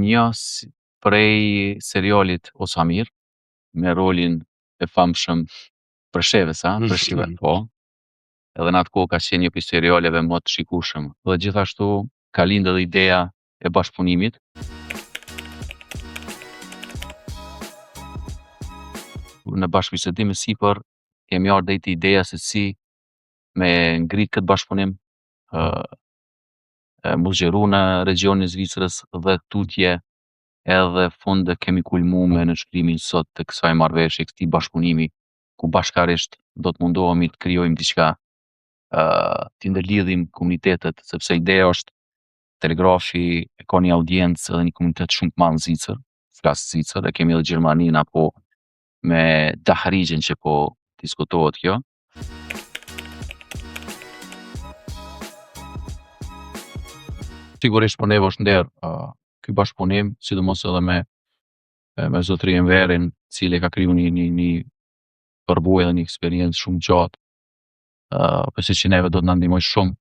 Një prej serialit Osamir, me rolin e famshëm Preshevës, Preshive, po. Edhe në atë kohë ka qenë një prej serialeve më të shikueshëm. Dhe gjithashtu ka lindë edhe ideja e bashkëpunimit. Në bashkëbisedim me sipër kemi ardhur deri te ideja se si me ngrit këtë bashkëpunim, mu zgjeru në regionin e Zvicrës dhe tutje edhe fonde kemi kulmu me nënshkrimin sot të kësaj marrëveshje, këtij bashkëpunimi, ku bashkarisht do të mundohemi të krijojmë diçka, të ndërlidhim komunitetet, sepse ideja është Telegrafi e ka një audiencë edhe një komunitet shumë të madh në Zvicër, flas Zvicër, e kemi edhe Gjermaninë apo me Dachrigen që po diskutohet kjo. Sigurisht për neve është nder ky bashkëpunim, sidomos edhe me zotërin Enverin, i cili ka kriju një përbujë edhe një eksperiencë shumë gjatë. Besoj që neve do të na ndihmoj shumë,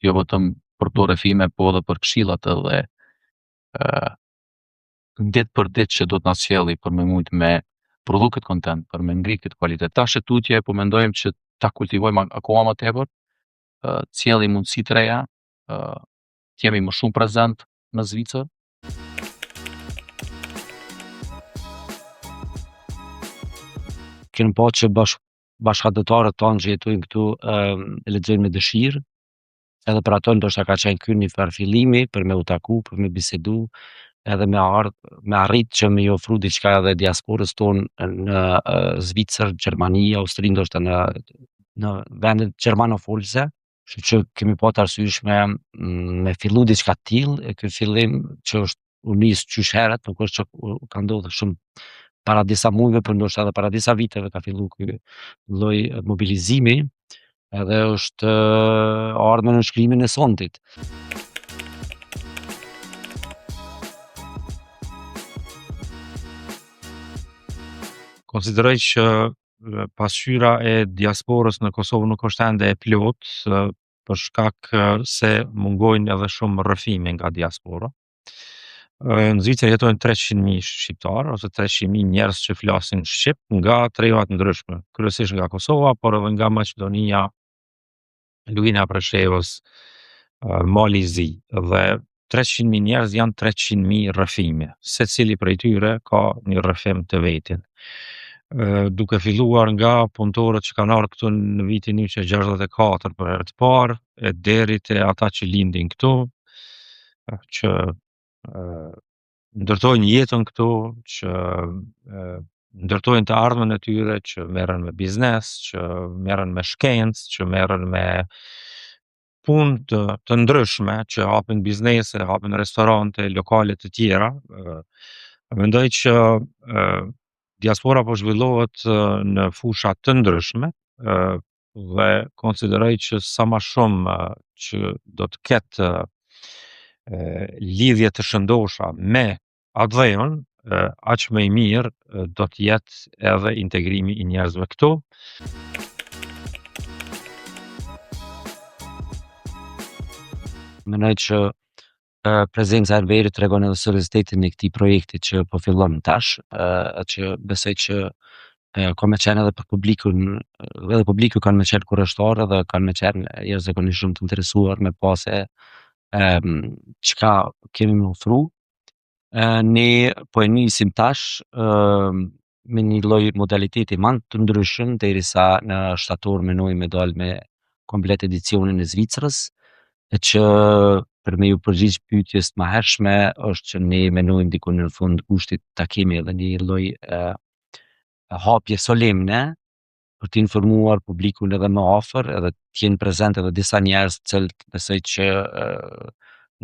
jo vetëm për këto rrëfime, po edhe për këshillat edhe ditë për ditë që do të na sjelli për me mujt me prodhu këtë kontent, për me ngrit këtë kvalitet. Tash e tutje po mendojmë që ta kultivojmë akoma më tepër, të sjellim mundësi të reja, të jemi më shumë prezent në Zvicër. Kemi pa që bashkëdhetarët tanë që jetojnë këtu e lexojnë me dëshirë, edhe për ato ndoshta ka qenë ky një farë fillimi për me u taku, për me bisedu, edhe me arrit që me i ofru diçka edhe diasporës tonë në Zvicër, Gjermani, Austri, ndoshta në vendet gjermanofolse. Kështu që kemi pa të arsysh me fillu diçka të tillë, e ky fillim që është u nis qysh herët, nuk është që ka ndodhur shumë para disa muajve, por ndoshta edhe para disa viteve ka fillu ky lloj mobilizimi, edhe është ardhur në nënshkrimin e sontit. Konsideroj që pasqyra e diasporës në Kosovë nuk është ende e plotë, për shkak se mungojnë edhe shumë rrëfime nga diaspora. Në Zvicër jetojnë 300.000 shqiptarë ose 300.000 njerëz që flasin shqip nga treva të ndryshme, kryesisht nga Kosova, por edhe nga Maqedonia, Luina e Preshevës, Mali i Zi, dhe 300.000 njerëz janë 300.000 rrëfime. Secili prej tyre ka një rrëfim të vetin. Duke filluar nga punëtorët që kanë ardhur këtu në vitin 1964 për herë të parë, deri te ata që lindin këtu, që ndërtojnë jetën këtu, që ndërtojnë të ardhmen e tyre, që merren me biznes, që merren me shkencë, që merren me punë të ndryshme, që hapin biznese, hapin restorante, lokale të tjera. Mendoj që diaspora po zhvillohet në fusha të ndryshme, dhe konsideroj që sa më shumë që do të ketë lidhje të shëndosha me atë dhënë, aq më i mirë do të jetë edhe integrimi i njerëzve këtu. Mendoj që prezenca e Enverit tregon edhe seriozitetin e këtij projekti që po fillon tash, që besoj që ka me qenë edhe për publikun, edhe publiku kanë me qenë kurreshtar dhe kanë me qenë jashtëzakonisht shumë të interesuar me pa se çka kemi me ofru. Ne po e nisim tash me një lloj modaliteti më të ndryshëm, derisa në shtator menojmë me dalë me komplet edicionin e Zvicrës, e që për me ju përgjigj pyetjes të mëhershme është që ne menojmë diku në fund kushtit ta kemi edhe një lloj hapje solemne për të informuar publikun edhe më afër, edhe të jenë prezent edhe disa njerëz të cilët besoj që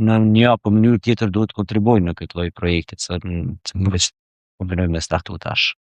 në një apo mënyrë tjetër duhet të kontribuojnë në këtë lloj projekti që po vazhdojmë me startu tash.